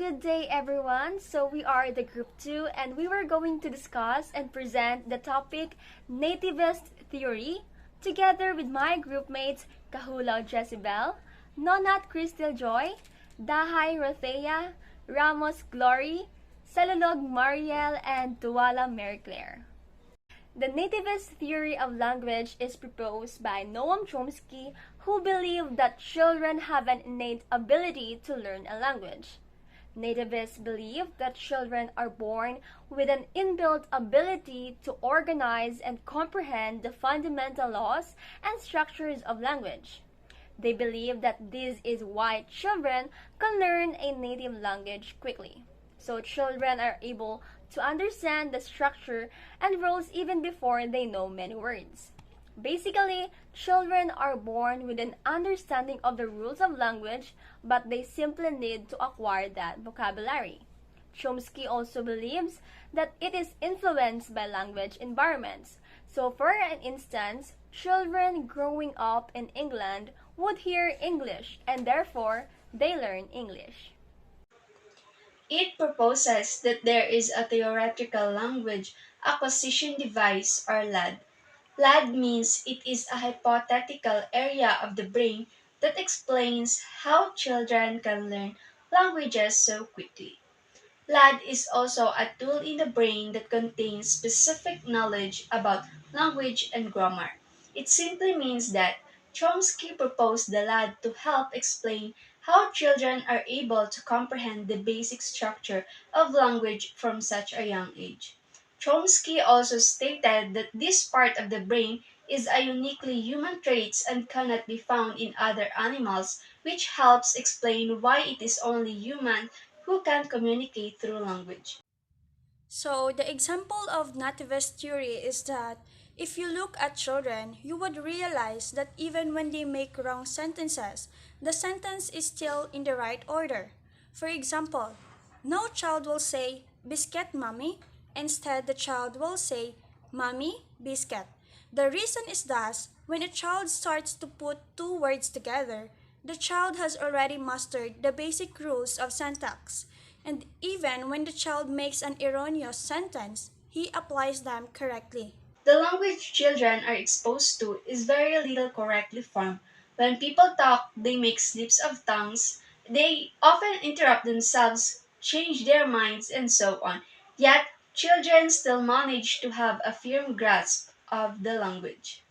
Good day, everyone. So we are the group 2 and we were going to discuss and present the topic Nativist theory together with my group mates Kahulaw Jezebel, Nonat Crystal Joy, Dahay Rothea, Ramos Glory, Salulog Mariel, and Tuwala Mary Claire. The nativist theory of language is proposed by Noam Chomsky, who believed that children have an innate ability to learn a language. Nativists believe that children are born with an inbuilt ability to organize and comprehend the fundamental laws and structures of language. They believe that this is why children can learn a native language quickly. So children are able to understand the structure and rules even before they know many words. Basically, children are born with an understanding of the rules of language, but they simply need to acquire that vocabulary. Chomsky also believes that it is influenced by language environments. So, for an instance, children growing up in England would hear English and therefore they learn English. It proposes that there is a theoretical language acquisition device or LAD. LAD means it is a hypothetical area of the brain that explains how children can learn languages so quickly. LAD is also a tool in the brain that contains specific knowledge about language and grammar. It simply means that Chomsky proposed the LAD to help explain how children are able to comprehend the basic structure of language from such a young age. Chomsky also stated that this part of the brain is a uniquely human trait and cannot be found in other animals, which helps explain why it is only humans who can communicate through language. So, the example of nativist theory is that if you look at children, you would realize that even when they make wrong sentences, the sentence is still in the right order. For example, no child will say, biscuit, mommy. Instead, the child will say, mommy, biscuit. The reason is thus, when a child starts to put two words together, the child has already mastered the basic rules of syntax. And even when the child makes an erroneous sentence, he applies them correctly. The language children are exposed to is very little correctly formed. When people talk, they make slips of tongues. They often interrupt themselves, change their minds, and so on. Yet, children still manage to have a firm grasp of the language.